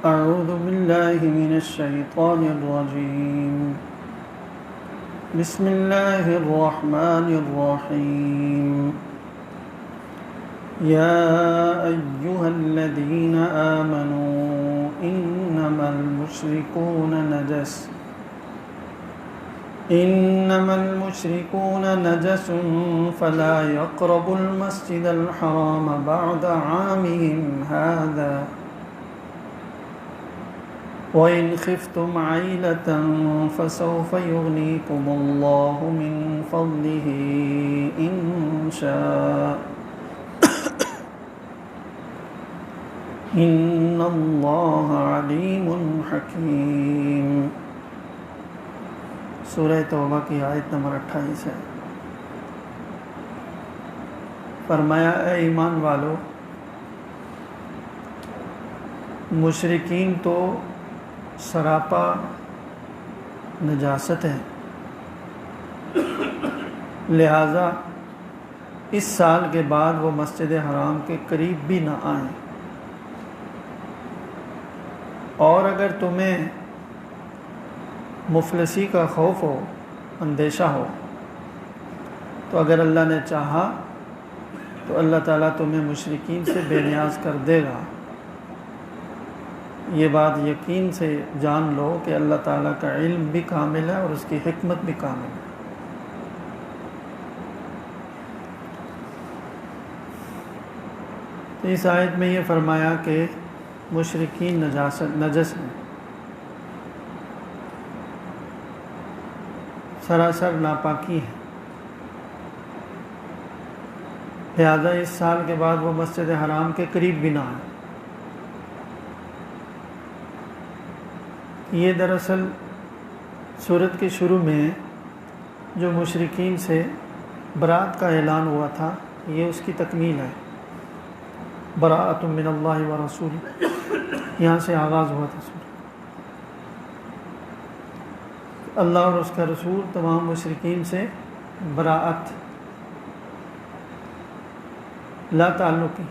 أعوذ بالله من الشيطان الرجيم بسم الله الرحمن الرحيم يا أيها الذين آمنوا إنما المشركون نجس فلا يقربوا المسجد الحرام بعد عامهم هذا وإن خفتم عيلة فسوف يغنيكم الله من فضله إن شاء إن الله عليم حكيم۔ سورہ توبہ کی آیت نمبر 28 ہے۔ فرمایا اے ایمان والو، مشرکین تو سراپا نجاست ہے، لہذا اس سال کے بعد وہ مسجد حرام کے قریب بھی نہ آئیں، اور اگر تمہیں مفلسی کا خوف ہو، اندیشہ ہو، تو اگر اللہ نے چاہا تو اللہ تعالیٰ تمہیں مشرکین سے بے نیاز کر دے گا۔ یہ بات یقین سے جان لو کہ اللہ تعالیٰ کا علم بھی کامل ہے اور اس کی حکمت بھی کامل ہے۔ تو اس آیت میں یہ فرمایا کہ مشرکین نجس ہیں، سراسر ناپاکی ہے، لہذا اس سال کے بعد وہ مسجد حرام کے قریب بھی نہ آئیں۔ یہ دراصل سورت کے شروع میں جو مشرکین سے برات کا اعلان ہوا تھا، یہ اس کی تکمیل ہے۔ براءۃ من اللہ ورسول، یہاں سے آغاز ہوا تھا سورت۔ اللہ اور اس کا رسول تمام مشرکین سے براءت، لا تعلقی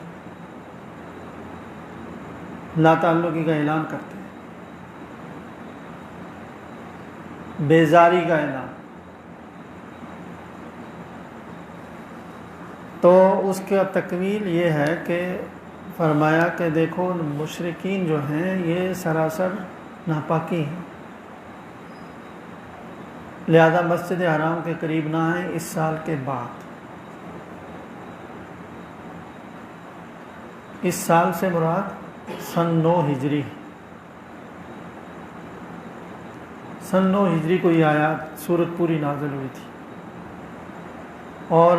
کا اعلان کرتے ہیں، بیزاری کا اعلان۔ تو اس کا تکمیل یہ ہے کہ فرمایا کہ دیکھو مشرکین جو ہیں یہ سراسر ناپاکی ہیں، لہذا مسجد حرام کے قریب نہ آئیں اس سال کے بعد۔ اس سال سے مراد سن 9 ہجری، سن 9 ہجری کو یہ آیات سورت پوری نازل ہوئی تھی، اور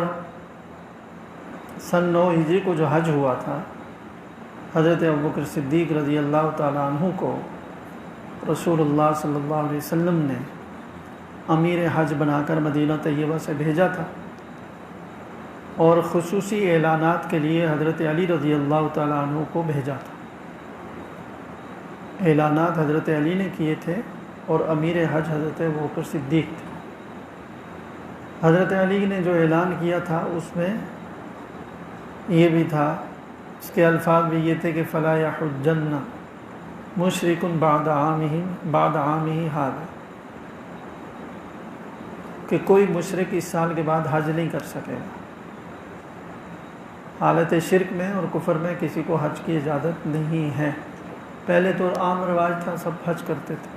سن 9 ہجری کو جو حج ہوا تھا، حضرت ابوبکر صدیق رضی اللہ تعالیٰ عنہ کو رسول اللہ صلی اللہ علیہ وسلم نے امیر حج بنا کر مدینہ طیبہ سے بھیجا تھا، اور خصوصی اعلانات کے لیے حضرت علی رضی اللہ تعالیٰ عنہ کو بھیجا تھا۔ اعلانات حضرت علی نے کیے تھے اور امیر حج حضرت ابوبکر صدیق تھے۔ حضرت علی نے جو اعلان کیا تھا اس میں یہ بھی تھا، اس کے الفاظ بھی یہ تھے کہ فلا یحجن مشرک بعد عامہ ھذا، کہ کوئی مشرک اس سال کے بعد حج نہیں کر سکے گا۔ حالت شرک میں اور کفر میں کسی کو حج کی اجازت نہیں ہے۔ پہلے تو عام رواج تھا، سب حج کرتے تھے۔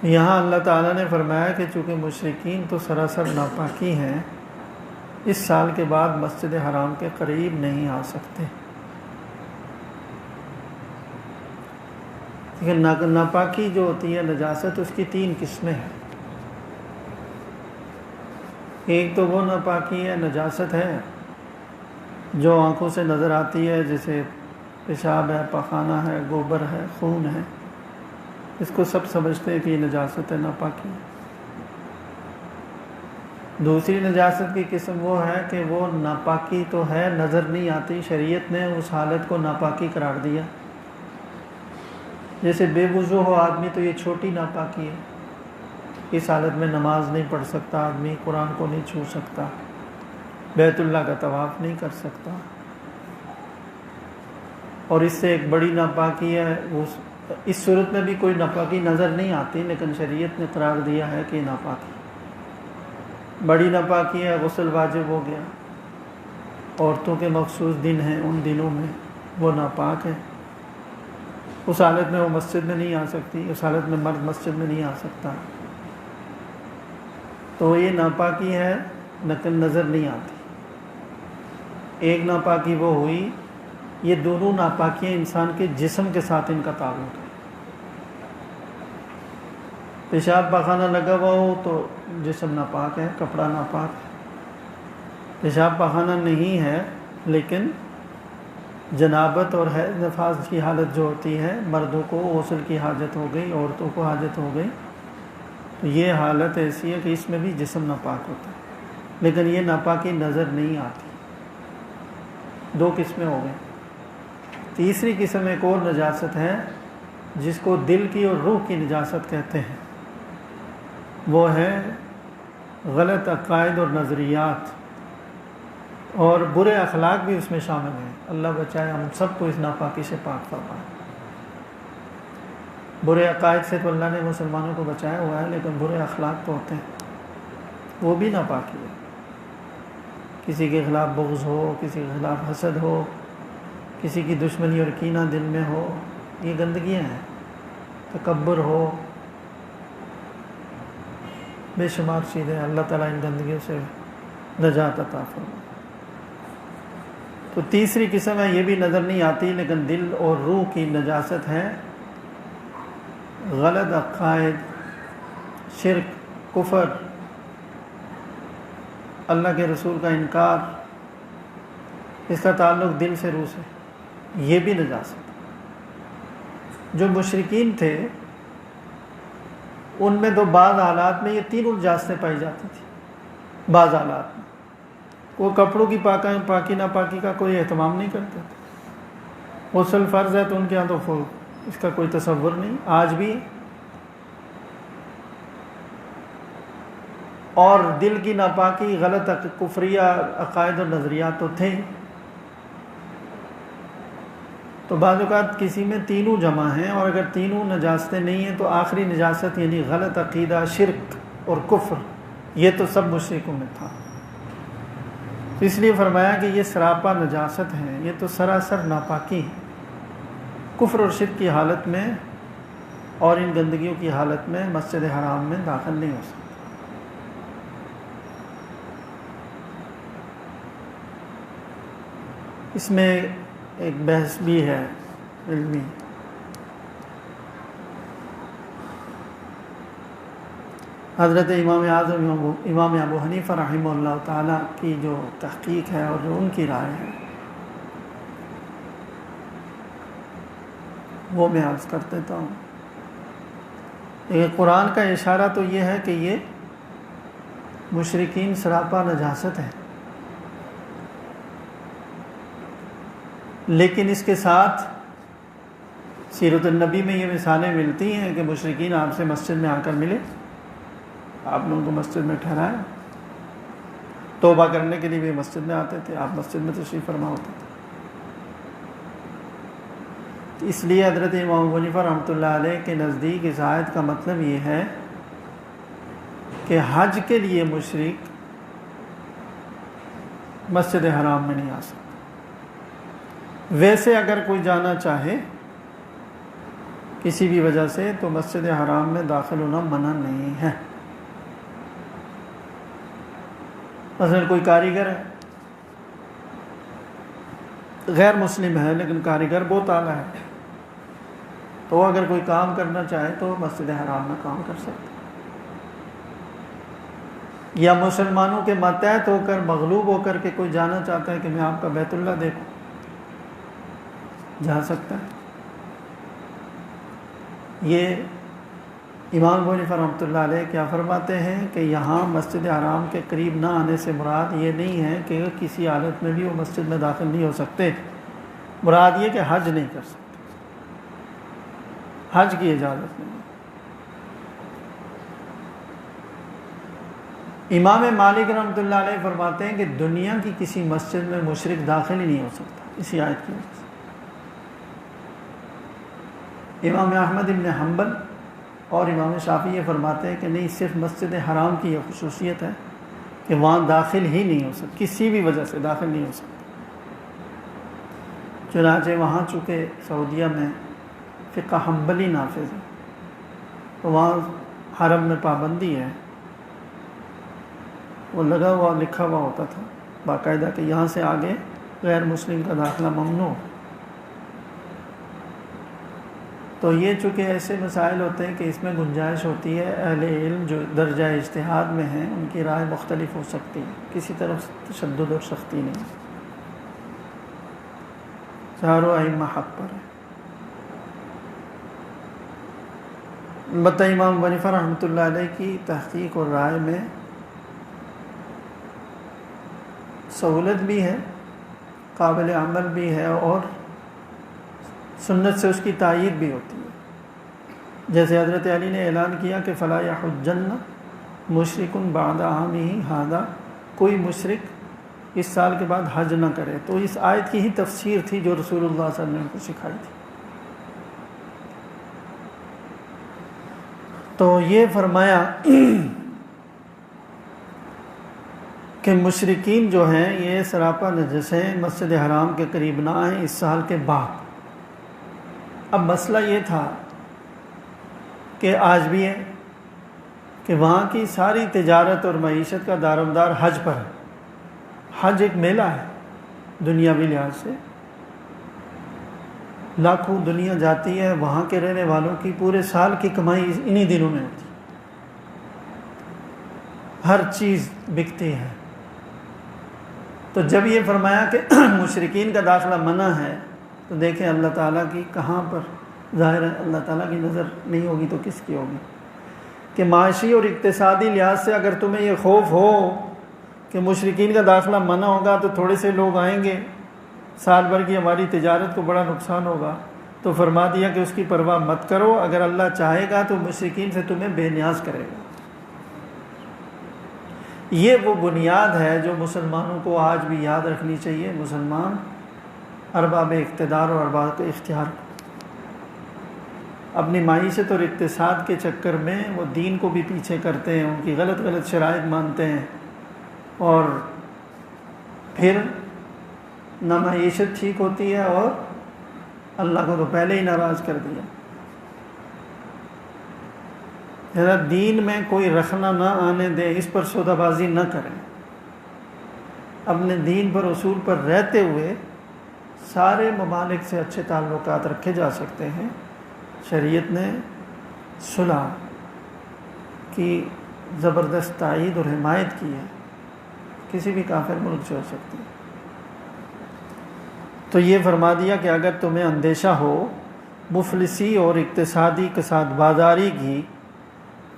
یہاں اللہ تعالیٰ نے فرمایا کہ چونکہ مشرکین تو سراسر ناپاکی ہیں، اس سال کے بعد مسجد حرام کے قریب نہیں آ سکتے۔ لیکن ناپاکی جو ہوتی ہے، نجاست، اس کی 3 قسمیں ہیں۔ ایک تو وہ ناپاکی ہے، نجاست ہے جو آنکھوں سے نظر آتی ہے، جیسے پیشاب ہے، پخانہ ہے، گوبر ہے، خون ہے، اس کو سب سمجھتے ہیں کہ یہ نجاست ہے، ناپاکی ہے۔ دوسری نجاست کی قسم وہ ہے کہ وہ ناپاکی تو ہے، نظر نہیں آتی، شریعت نے اس حالت کو ناپاکی قرار دیا۔ جیسے بے وضو ہو آدمی تو یہ چھوٹی ناپاکی ہے، اس حالت میں نماز نہیں پڑھ سکتا آدمی، قرآن کو نہیں چھو سکتا، بیت اللہ کا طواف نہیں کر سکتا، اور اس سے ایک بڑی ناپاکی ہے، اس صورت میں بھی کوئی ناپاکی نظر نہیں آتی، لیکن شریعت نے قرار دیا ہے کہ ناپاکی بڑی ناپاکی ہے، غسل واجب ہو گیا، عورتوں کے مخصوص دن ہیں، ان دنوں میں وہ ناپاک ہے، اس حالت میں وہ مسجد میں نہیں آ سکتی، اس حالت میں مرد مسجد میں نہیں آ سکتا، تو یہ ناپاکی ہے لیکن نظر نہیں آتی۔ ایک ناپاکی وہ ہوئی، یہ دونوں ناپاکیاں انسان کے جسم کے ساتھ ان کا تعلق ہے۔ پیشاب پاخانہ لگا ہوا ہو تو جسم ناپاک ہے، کپڑا ناپاک ہے۔ پیشاب پاخانہ نہیں ہے لیکن جنابت اور حیض نفاس کی حالت جو ہوتی ہے، مردوں کو غسل کی حاجت ہو گئی، عورتوں کو حاجت ہو گئی، تو یہ حالت ایسی ہے کہ اس میں بھی جسم ناپاک ہوتا ہے، لیکن یہ ناپاکی نظر نہیں آتی۔ دو قسمیں ہو گئیں۔ تیسری قسم ایک اور نجاست ہے جس کو دل کی اور روح کی نجاست کہتے ہیں، وہ ہے غلط عقائد اور نظریات، اور برے اخلاق بھی اس میں شامل ہیں۔ اللہ بچائے ہم سب کو اس ناپاکی سے پاک فرمائے۔ برے عقائد سے تو اللہ نے مسلمانوں کو بچایا ہوا ہے، لیکن برے اخلاق تو ہوتے ہیں، وہ بھی ناپاکی ہے۔ کسی کے خلاف بغض ہو، کسی کے خلاف حسد ہو، کسی کی دشمنی اور کینہ دل میں ہو، یہ گندگیاں ہیں۔ تکبر ہو، بے شمار چیزیں، اللہ تعالیٰ ان گندگیوں سے نجات عطا فرمائے۔ تو تیسری قسم ہے، یہ بھی نظر نہیں آتی لیکن دل اور روح کی نجاست ہے، غلط عقائد، شرک، کفر، اللہ کے رسول کا انکار، اس کا تعلق دل سے روح سے، یہ بھی نجاست۔ جو مشرکین تھے ان میں تو بعض حالات میں یہ تینوں نجاستیں پائی جاتی تھی، بعض حالات میں وہ کپڑوں کی پاکی ناپاکی کا کوئی اہتمام نہیں کرتے تھے، غسل فرض ہے تو ان کے یہاں تو اس کا کوئی تصور نہیں، آج بھی۔ اور دل کی ناپاکی، غلط کفریہ عقائد اور نظریات تو تھے، تو بعض اوقات کسی میں تینوں جمع ہیں، اور اگر تینوں نجاستیں نہیں ہیں تو آخری نجاست یعنی غلط عقیدہ، شرک اور کفر، یہ تو سب مشرکوں میں تھا۔ اس لیے فرمایا کہ یہ سراپا نجاست ہے، یہ تو سراسر ناپاکی ہے، کفر اور شرک کی حالت میں اور ان گندگیوں کی حالت میں مسجد حرام میں داخل نہیں ہو سکتا۔ اس میں ایک بحث بھی ہے علمی۔ حضرت امام اعظم امام ابو حنیفہ رحمہ اللہ تعالیٰ کی جو تحقیق ہے اور جو ان کی رائے ہے وہ میں عرض کر دیتا ہوں۔ قرآن کا اشارہ تو یہ ہے کہ یہ مشرکین سراپا نجاست ہے، لیکن اس کے ساتھ سیرت النبی میں یہ مثالیں ملتی ہیں کہ مشرکین آپ سے مسجد میں آ کر ملے، آپ نے ان کو مسجد میں ٹھہرایا، توبہ کرنے کے لیے بھی مسجد میں آتے تھے، آپ مسجد میں تشریف فرما ہوتے تھے۔ اس لیے حضرت امام ابو حنیفہ رحمۃ اللہ علیہ کے نزدیک اس آیت کا مطلب یہ ہے کہ حج کے لیے مشرک مسجد حرام میں نہیں آ سکتا۔ ویسے اگر کوئی جانا چاہے کسی بھی وجہ سے تو مسجد حرام میں داخل ہونا منع نہیں ہے۔ مثلا کوئی کاریگر ہے، غیر مسلم ہے لیکن کاریگر بہت اعلیٰ ہے، تو اگر کوئی کام کرنا چاہے تو مسجد حرام میں کام کر سکتا ہے، یا مسلمانوں کے ماتحت ہو کر، مغلوب ہو کر کے کوئی جانا چاہتا ہے کہ میں آپ کا بیت اللہ دیکھوں، جا سکتا ہے۔ یہ امام ابو حنیفہ رحمۃ اللہ علیہ کیا فرماتے ہیں کہ یہاں مسجد حرام کے قریب نہ آنے سے مراد یہ نہیں ہے کہ کسی حالت میں بھی وہ مسجد میں داخل نہیں ہو سکتے، مراد یہ کہ حج نہیں کر سکتے، حج کی اجازت نہیں۔ امام مالک رحمۃ اللہ علیہ فرماتے ہیں کہ دنیا کی کسی مسجد میں مشرک داخل ہی نہیں ہو سکتا اسی آیت کی وجہ سے۔ امام احمد ابن حنبل اور امام شافعی یہ فرماتے ہیں کہ نہیں، صرف مسجد حرام کی یہ خصوصیت ہے کہ وہاں داخل ہی نہیں ہو سکتا، کسی بھی وجہ سے داخل نہیں ہو سکتا۔ چنانچہ وہاں چونکہ سعودیہ میں فقہ حنبلی نافذ ہے تو وہاں حرم میں پابندی ہے، وہ لگا ہوا لکھا ہوا ہوتا تھا باقاعدہ کہ یہاں سے آگے غیر مسلم کا داخلہ ممنوع۔ تو یہ چونکہ ایسے مسائل ہوتے ہیں کہ اس میں گنجائش ہوتی ہے، اہل علم جو درجہ اجتہاد میں ہیں ان کی رائے مختلف ہو سکتی ہے، کسی طرف تشدد اور سختی نہیں، چاروں ائمہ حق پر ہے۔ البتہ امام ابو حنیفہ رحمۃ اللہ علیہ کی تحقیق اور رائے میں سہولت بھی ہے، قابل عمل بھی ہے، اور سنت سے اس کی تائید بھی ہوتی ہے۔ جیسے حضرت علی نے اعلان کیا کہ فلا یحجن مشرک بعد عامہ ھذا، کوئی مشرک اس سال کے بعد حج نہ کرے، تو اس آیت کی ہی تفسیر تھی جو رسول اللہ صلی اللہ علیہ وسلم کو سکھائی تھی۔ تو یہ فرمایا کہ مشرکین جو ہیں یہ سراپا نجس ہیں، مسجد حرام کے قریب نہ آئیں اس سال کے بعد۔ اب مسئلہ یہ تھا کہ آج بھی ہے کہ وہاں کی ساری تجارت اور معیشت کا دارومدار حج پر ہے۔ حج ایک میلہ ہے دنیاوی لحاظ سے، لاکھوں دنیا جاتی ہے، وہاں کے رہنے والوں کی پورے سال کی کمائی انہی دنوں میں ہوتی ہے، ہر چیز بکتی ہے۔ تو جب یہ فرمایا کہ مشرکین کا داخلہ منع ہے تو دیکھیں اللہ تعالیٰ کی کہاں پر ظاہر ہے، اللہ تعالیٰ کی نظر نہیں ہوگی تو کس کی ہوگی، کہ معاشی اور اقتصادی لحاظ سے اگر تمہیں یہ خوف ہو کہ مشرکین کا داخلہ منع ہوگا تو تھوڑے سے لوگ آئیں گے، سال بھر کی ہماری تجارت کو بڑا نقصان ہوگا، تو فرما دیا کہ اس کی پرواہ مت کرو، اگر اللہ چاہے گا تو مشرکین سے تمہیں بے نیاز کرے گا۔ یہ وہ بنیاد ہے جو مسلمانوں کو آج بھی یاد رکھنی چاہیے۔ مسلمان ارباب اقتدار اور ارباب اختیار اپنی معیشت اور اقتصاد کے چکر میں وہ دین کو بھی پیچھے کرتے ہیں، ان کی غلط غلط شرائط مانتے ہیں، اور پھر نہ معیشت ٹھیک ہوتی ہے اور اللہ کو تو پہلے ہی ناراض کر دیا۔ ذرا دین میں کوئی رخنہ نہ آنے دیں، اس پر سودہ بازی نہ کریں، اپنے دین پر اصول پر رہتے ہوئے سارے ممالک سے اچھے تعلقات رکھے جا سکتے ہیں۔ شریعت نے صلح کی زبردست تائید اور حمایت کی ہے، کسی بھی کافر ملک سے ہو سکتی ہے۔ تو یہ فرما دیا کہ اگر تمہیں اندیشہ ہو مفلسی اور اقتصادی کساد بازاری کی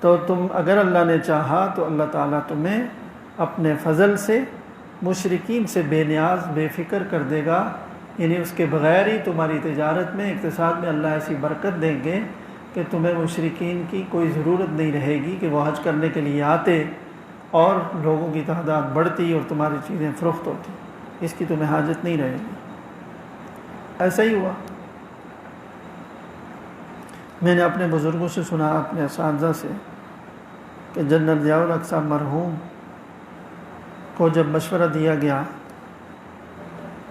تو تم، اگر اللہ نے چاہا تو اللہ تعالیٰ تمہیں اپنے فضل سے مشرکین سے بے نیاز بے فکر کر دے گا، یعنی اس کے بغیر ہی تمہاری تجارت میں اقتصاد میں اللہ ایسی برکت دیں گے کہ تمہیں مشرکین کی کوئی ضرورت نہیں رہے گی کہ وہ حج کرنے کے لیے آتے اور لوگوں کی تعداد بڑھتی اور تمہاری چیزیں فروخت ہوتی، اس کی تمہیں حاجت نہیں رہے گی۔ ایسا ہی ہوا۔ میں نے اپنے بزرگوں سے سنا، اپنے اساتذہ سے، کہ جنرل ضیاء الحق صاحب مرحوم کو جب مشورہ دیا گیا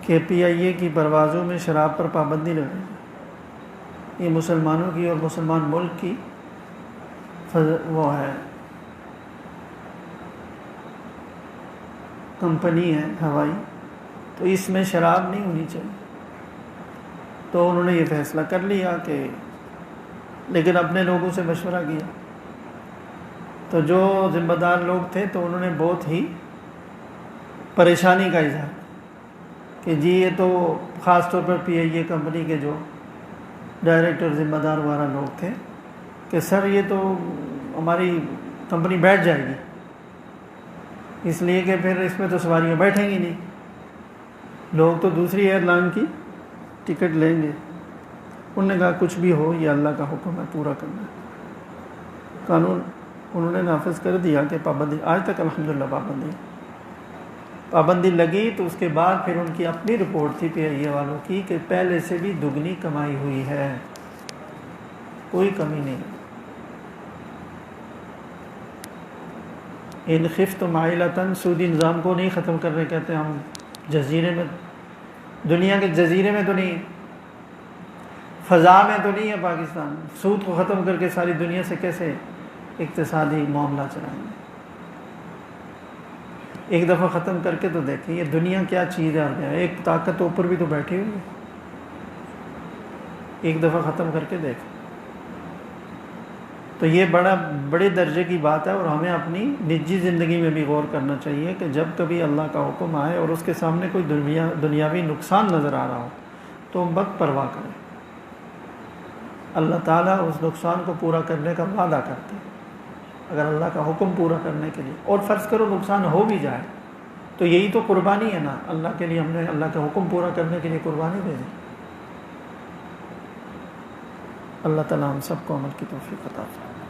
کہ پی آئی اے کی پروازوں میں شراب پر پابندی لگے گی، یہ مسلمانوں کی اور مسلمان ملک کی وہ ہے کمپنی ہے ہوائی، تو اس میں شراب نہیں ہونی چاہیے، تو انہوں نے یہ فیصلہ کر لیا کہ، لیکن اپنے لوگوں سے مشورہ کیا تو جو ذمہ دار لوگ تھے تو انہوں نے بہت ہی پریشانی کا اظہار کہ جی یہ تو خاص طور پر پی آئی اے کمپنی کے جو ڈائریکٹر ذمہ دار وغیرہ لوگ تھے کہ سر یہ تو ہماری کمپنی بیٹھ جائے گی، اس لیے کہ پھر اس میں تو سواریاں بیٹھیں گی نہیں، لوگ تو دوسری ایئر لائن کی ٹکٹ لیں گے۔ انہوں نے کہا کچھ بھی ہو یہ اللہ کا حکم ہے، پورا کرنا ہے، قانون انہوں نے نافذ کر دیا کہ پابندی آج تک الحمدللہ پابندی لگی، تو اس کے بعد پھر ان کی اپنی رپورٹ تھی PIA والوں کی کہ پہلے سے بھی دگنی کمائی ہوئی ہے، کوئی کمی نہیں۔ ان خفتم عائلۃ، سودی نظام کو نہیں ختم کرنے کہتے ہم جزیرے میں، دنیا کے جزیرے میں تو نہیں، فضا میں تو نہیں ہے پاکستان، سود کو ختم کر کے ساری دنیا سے کیسے اقتصادی معاملہ چلائیں گے؟ ایک دفعہ ختم کر کے تو دیکھیں یہ دنیا کیا چیز ہے، ایک طاقت اوپر بھی تو بیٹھی ہوئی ہے، ایک دفعہ ختم کر کے دیکھیں۔ تو یہ بڑے درجے کی بات ہے، اور ہمیں اپنی نجی زندگی میں بھی غور کرنا چاہیے کہ جب کبھی اللہ کا حکم آئے اور اس کے سامنے کوئی دنیاوی نقصان نظر آ رہا ہو تو ہم بد پرواہ کریں۔ اللہ تعالیٰ اس نقصان کو پورا کرنے کا وعدہ کرتے ہیں اگر اللہ کا حکم پورا کرنے کے لیے، اور فرض کرو نقصان ہو بھی جائے تو یہی تو قربانی ہے نا، اللہ کے لیے ہم نے اللہ کا حکم پورا کرنے کے لیے قربانی دے دی۔ اللہ تعالیٰ ہم سب کو عمل کی توفیق عطا فرمائے۔